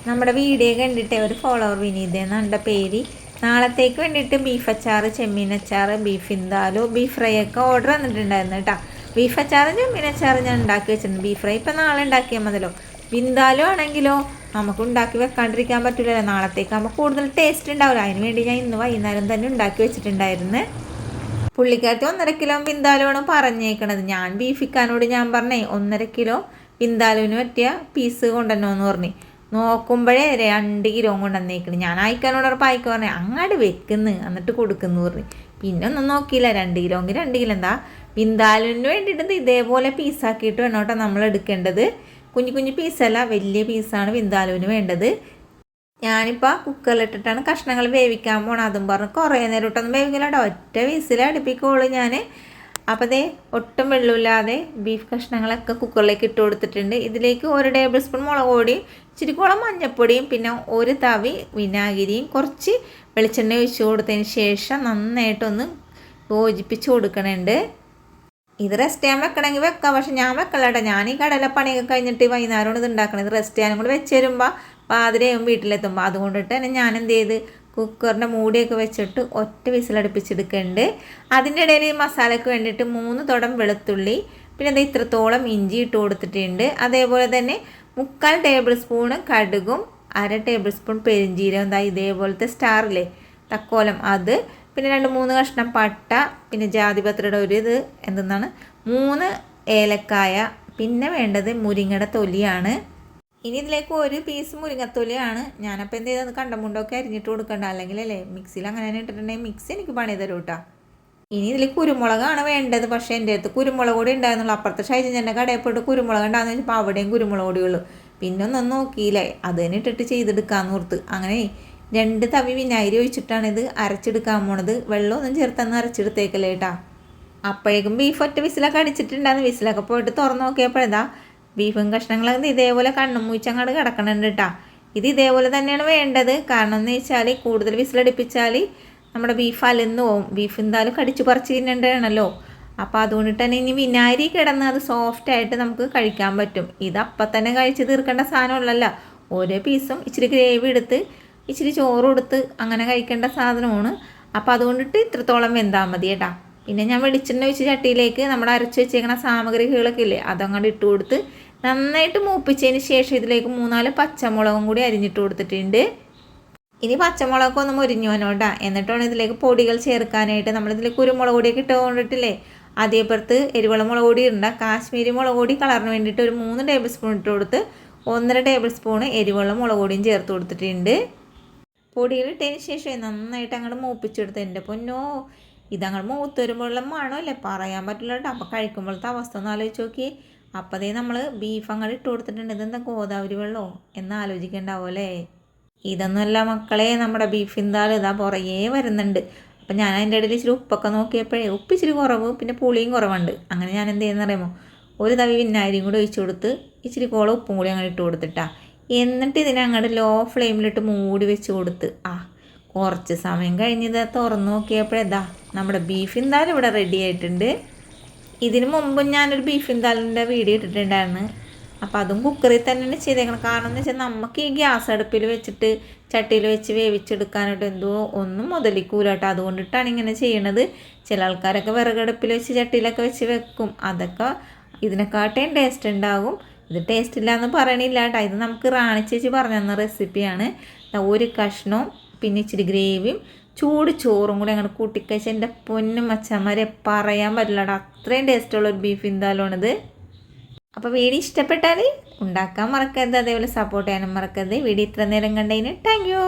നമ്മുടെ വീഡിയോ കണ്ടിട്ട് ഒരു ഫോളോവർ വിനീത എന്നാണ് പേര്. നാളത്തേക്ക് വേണ്ടിയിട്ട് ബീഫ് അച്ചാറ്, ചെമ്മീൻ അച്ചാറ്, ബീഫ് ഇന്താലു, ബീഫ് ഫ്രൈ ഒക്കെ ഓർഡർ വന്നിട്ടുണ്ടായിരുന്നു കേട്ടോ. ബീഫ് അച്ചാറും ചെമ്മീൻ അച്ചാറും ഞാൻ ഉണ്ടാക്കി വെച്ചിട്ടുണ്ട്. ബീഫ് ഫ്രൈ ഇപ്പം നാളെ ഉണ്ടാക്കിയാൽ മതിയല്ലോ. ബിന്ദാലു ആണെങ്കിലോ നമുക്ക് ഉണ്ടാക്കി വെക്കാണ്ടിരിക്കാൻ പറ്റില്ലല്ലോ. നാളത്തേക്കാകുമ്പോൾ കൂടുതൽ ടേസ്റ്റ് ഉണ്ടാവില്ല. അതിന് വേണ്ടി ഞാൻ ഇന്ന് വൈകുന്നേരം തന്നെ ഉണ്ടാക്കി വെച്ചിട്ടുണ്ടായിരുന്നു. പുള്ളിക്കാരത്തി 1.5 കിലോ ബിന്ദാലുവാണ് പറഞ്ഞേക്കണത്. ഞാൻ ബീഫിക്കാനോട് ഞാൻ പറഞ്ഞേ 1.5 കിലോ ബിന്ദാലുവിന് പറ്റിയ പീസ് കൊണ്ടുവന്നോന്ന് പറഞ്ഞു. നോക്കുമ്പോഴേ 2 കിലോ കൊണ്ടുവന്നേക്കണ്. ഞാൻ അയക്കാനോട് ഉറപ്പ് അയക്കാൻ പറഞ്ഞേ അങ്ങോട്ട് വെക്കുന്നു എന്നിട്ട് കൊടുക്കുന്നു പറഞ്ഞു. പിന്നെ ഒന്നും നോക്കിയില്ല. 2 കിലോങ്കിൽ 2 കിലോ എന്താ ബിന്ദാലുവിന് വേണ്ടിയിട്ട് ഇതേപോലെ പീസാക്കിയിട്ട് വേണം കേട്ടോ നമ്മൾ എടുക്കേണ്ടത്. കുഞ്ഞു കുഞ്ഞു പീസല്ല, വലിയ പീസാണ് ബിന്ദാലുവിന് വേണ്ടത്. ഞാനിപ്പോൾ കുക്കറിലിട്ടിട്ടാണ് കഷ്ണങ്ങൾ വേവിക്കാൻ പോകണം. അതും പറഞ്ഞ് കുറേ നേരം ഇട്ടൊന്നും വേവിക്കില്ല കേട്ടോ, ഒറ്റ വീസിൽ അടുപ്പിക്കുള്ളൂ ഞാൻ. അപ്പോൾ അതേ ഒട്ടും വെള്ളമില്ലാതെ ബീഫ് കഷ്ണങ്ങളൊക്കെ കുക്കറിലേക്ക് ഇട്ട് കൊടുത്തിട്ടുണ്ട്. ഇതിലേക്ക് 1 ടേബിൾ സ്പൂൺ മുളക് പൊടിയും ഇച്ചിരിക്കോളം മഞ്ഞൾപ്പൊടിയും പിന്നെ 1 തവി വിനാഗിരിയും കുറച്ച് വെളിച്ചെണ്ണ ഒഴിച്ച് കൊടുത്തതിന് ശേഷം നന്നായിട്ടൊന്ന് യോജിപ്പിച്ച് കൊടുക്കണുണ്ട്. ഇത് റെസ്റ്റ് ചെയ്യാൻ വെക്കണമെങ്കിൽ വെക്കാം, പക്ഷെ ഞാൻ വെക്കല കേട്ടോ. ഞാൻ ഈ കടലപ്പണിയൊക്കെ കഴിഞ്ഞിട്ട് വൈകുന്നേരമാണ് ഇത് ഉണ്ടാക്കണം. ഇത് റെസ്റ്റ് ചെയ്യാനും കൂടെ വെച്ച് തരുമ്പോൾ പാതിരയും വീട്ടിലെത്തുമ്പോൾ അതുകൊണ്ടിട്ട് തന്നെ ഞാൻ എന്ത് ചെയ്ത് കുക്കറിൻ്റെ മൂടിയൊക്കെ വെച്ചിട്ട് ഒറ്റ വിസിലടുപ്പിച്ചെടുക്കുന്നുണ്ട്. അതിൻ്റെ ഇടയിൽ മസാലയ്ക്ക് വേണ്ടിയിട്ട് 3 തുടം വെളുത്തുള്ളി പിന്നെ അത് ഇത്രത്തോളം ഇഞ്ചി ഇട്ട് കൊടുത്തിട്ടുണ്ട്. അതേപോലെ തന്നെ 3/4 ടേബിൾ സ്പൂണ് കടുകും 1/2 ടേബിൾ സ്പൂൺ പെരിഞ്ചീരകം, എന്താ ഇതേപോലത്തെ സ്റ്റാറില്ലേ തക്കോലം, അത് പിന്നെ 2-3 കഷ്ണം പട്ട, പിന്നെ ജാതിപത്രയുടെ ഇത് എന്തെന്നാണ് 3 ഏലക്കായ, പിന്നെ വേണ്ടത് മുരിങ്ങയുടെ തൊലിയാണ്. ഇനി ഇതിലേക്ക് 1 പീസ് മുരിങ്ങത്തൊലിയാണ്. ഞാനപ്പോൾ എന്ത് ചെയ്തത് കണ്ടമുണ്ടൊക്കെ അരിഞ്ഞിട്ട് കൊടുക്കണ്ട, അല്ലെങ്കിൽ അല്ലേ മിക്സിയിൽ അങ്ങനെ തന്നെ ഇട്ടിട്ടുണ്ടെങ്കിൽ മിക്സി എനിക്ക് പണി തരും കേട്ടോ. ഇനി ഇതിൽ കുരുമുളകാണ് വേണ്ടത്. പക്ഷേ എൻ്റെ അടുത്ത് കുരുമുളക് പൊടി ഉണ്ടായിരുന്നുള്ളൂ. അപ്പുറത്തെ ഷൈജിൻ്റെ കടയിൽ പോയിട്ട് കുരുമുളക് ഉണ്ടാകുന്ന വെച്ചപ്പോൾ അവിടെയും കുരുമുളക് പൊടിയുള്ളൂ. പിന്നെ ഒന്നും നോക്കിയില്ലേ, അത് തന്നെ ഇട്ടിട്ട് ചെയ്തെടുക്കാമെന്ന് ഓർത്ത് അങ്ങനെ 2 തവി വിനാഗിരി ഒഴിച്ചിട്ടാണ് ഇത് അരച്ചെടുക്കാൻ പോണത്. വെള്ളമൊന്നും ചേർത്തൊന്നും അരച്ചെടുത്തേക്കല്ലേ കേട്ടാ. അപ്പോഴേക്കും ബീഫ് ഒറ്റ വിസിലൊക്കെ അടിച്ചിട്ടുണ്ടായിരുന്നു. വിസിലൊക്കെ പോയിട്ട് തുറന്ന് നോക്കിയപ്പോഴേതാ ബീഫും കഷ്ണങ്ങളൊക്കെ ഇതേപോലെ കണ്ണും മൂച്ചങ്ങാട് കിടക്കണുണ്ട് കേട്ടോ. ഇത് ഇതേപോലെ തന്നെയാണ് വേണ്ടത്. കാരണം എന്ന് വെച്ചാൽ കൂടുതൽ വിസിലടിപ്പിച്ചാൽ നമ്മുടെ ബീഫ് അലന്ന് പോവും. ബീഫ് എന്തായാലും കടിച്ചു പറിച്ച് തിന്നേണ്ടതാണല്ലോ. അപ്പോൾ അതുകൊണ്ടിട്ട് തന്നെ ഇനി വിനാഗിരി കിടന്ന് അത് സോഫ്റ്റായിട്ട് നമുക്ക് കഴിക്കാൻ പറ്റും. ഇത് അപ്പം തന്നെ കഴിച്ച് തീർക്കേണ്ട സാധനമുള്ളല്ലോ. ഓരോ പീസും ഇച്ചിരി ഗ്രേവി എടുത്ത് ഇച്ചിരി ചോറ് കൊടുത്ത് അങ്ങനെ കഴിക്കേണ്ട സാധനമാണ്. അപ്പോൾ അതുകൊണ്ടിട്ട് ഇത്രത്തോളം വെന്താൽ മതി കേട്ടോ. പിന്നെ ഞാൻ വെളിച്ചെണ്ണ ഒഴിച്ച് ചട്ടിയിലേക്ക് നമ്മുടെ അരച്ച് വെച്ചേക്കണ സാമഗ്രികളൊക്കെ ഇല്ലേ അതങ്ങോട്ട് ഇട്ട് കൊടുത്ത് നന്നായിട്ട് മൂപ്പിച്ചതിന് ശേഷം ഇതിലേക്ക് 3-4 പച്ചമുളകും കൂടി അരിഞ്ഞിട്ട് കൊടുത്തിട്ടുണ്ട്. ഇനി പച്ചമുളകൊക്കെ ഒന്ന് മുരിഞ്ഞു വന്നോട്ടാ. എന്നിട്ടാണ് ഇതിലേക്ക് പൊടികൾ ചേർക്കാനായിട്ട്. നമ്മളിതിൽ കുരുമുളക് പൊടിയൊക്കെ ഇട്ടുകൊണ്ടിട്ടില്ലേ, അതേപ്പുറത്ത് എരിവള മുളക് പൊടി ഇടണ്ട. കാശ്മീരി മുളക് പൊടി കളറിന് വേണ്ടിയിട്ട് ഒരു 3 ടേബിൾ സ്പൂൺ ഇട്ട് കൊടുത്ത് 1.5 ടേബിൾ സ്പൂൺ എരിവള മുളക് പൊടിയും ചേർത്ത് കൊടുത്തിട്ടുണ്ട്. പൊടികളിട്ടതിന് ശേഷം നന്നായിട്ട് അങ്ങോട്ട് മൂപ്പിച്ചെടുത്ത്. എൻ്റെ പൊന്നോ, ഇതങ്ങോട്ട് മൂത്ത് വരുമ്പോഴുള്ള മണമല്ലേ പറയാൻ പറ്റില്ല കേട്ടോ. അപ്പോൾ കഴിക്കുമ്പോഴത്തെ അവസ്ഥ ഒന്ന് ആലോചിച്ച് നോക്കി. അപ്പോൾ അതേ നമ്മൾ ബീഫ് അങ്ങോട്ട് ഇട്ട് കൊടുത്തിട്ടുണ്ട്. ഇതെന്താ ഗോദാവരി വെള്ളമോ എന്ന് ആലോചിക്കേണ്ടാവും അല്ലേ. ഇതൊന്നുമല്ല മക്കളെ, നമ്മുടെ ബീഫ് എന്തായാലും ഇതാ പുറകേ വരുന്നുണ്ട്. അപ്പം ഞാൻ അതിൻ്റെ ഇടയിൽ ഇച്ചിരി ഉപ്പൊക്കെ നോക്കിയപ്പോഴേ ഉപ്പ് ഇച്ചിരി കുറവ് പിന്നെ പുളിയും കുറവുണ്ട്. അങ്ങനെ ഞാൻ എന്ത് ചെയ്യുന്ന അറിയുമോ, 1 തവി വിനാഗിരിയും കൂടി ഒഴിച്ച് കൊടുത്ത് ഇച്ചിരി കോളം ഉപ്പും കൂടി അങ്ങനെ ഇട്ട് കൊടുത്തിട്ടാ. എന്നിട്ട് ഇതിനെ അങ്ങോട്ട് ലോ ഫ്ലെയിമിലിട്ട് മൂടി വെച്ച് കൊടുത്ത് കുറച്ച് സമയം കഴിഞ്ഞത് തുറന്ന് നോക്കിയപ്പോഴേതാ നമ്മുടെ ബീഫ് എന്തായാലും ഇവിടെ റെഡി ആയിട്ടുണ്ട്. ഇതിന് മുമ്പും ഞാനൊരു ബീഫ് എന്തായാലിൻ്റെ വീഡിയോ ഇട്ടിട്ടുണ്ടായിരുന്നു. അപ്പോൾ അതും കുക്കറിൽ തന്നെയാണ് ചെയ്തേക്കണം. കാരണം എന്ന് വെച്ചാൽ നമുക്ക് ഈ ഗ്യാസ് അടുപ്പിൽ വെച്ചിട്ട് ചട്ടിയിൽ വെച്ച് വേവിച്ചെടുക്കാനായിട്ട് എന്തോ ഒന്നും മുതലിക്കൂല കേട്ടോ. അതുകൊണ്ടിട്ടാണ് ഇങ്ങനെ ചെയ്യണത്. ചില ആൾക്കാരൊക്കെ വിറകടുപ്പിൽ വെച്ച് ചട്ടിയിലൊക്കെ വെച്ച് വെക്കും. അതൊക്കെ ഇതിനെക്കാട്ടേയും ടേസ്റ്റ് ഉണ്ടാകും. ഇത് ടേസ്റ്റ് ഇല്ല എന്ന് പറയണില്ല കേട്ടോ. ഇത് നമുക്ക് റാണി ചേച്ചി പറഞ്ഞു തന്ന റെസിപ്പിയാണ്. 1 കഷ്ണവും പിന്നെ ഇച്ചിരി ഗ്രേവിയും ചൂട് ചോറും കൂടി അങ്ങനെ കൂട്ടിക്കഴിച്ച് എൻ്റെ പൊന്നും മച്ചന്മാരെ പറയാൻ പറ്റില്ല കേട്ടോ. അത്രയും ടേസ്റ്റുള്ളൊരു ബീഫ് എന്തായാലുമാണിത്. അപ്പോൾ വീഡിയോ ഇഷ്ടപ്പെട്ടാൽ ഉണ്ടാക്കാൻ മറക്കരുത്, അതേപോലെ സപ്പോർട്ട് ചെയ്യാനും മറക്കരുത്. വീഡിയോ ഇത്ര നേരം കണ്ടതിന് താങ്ക് യു.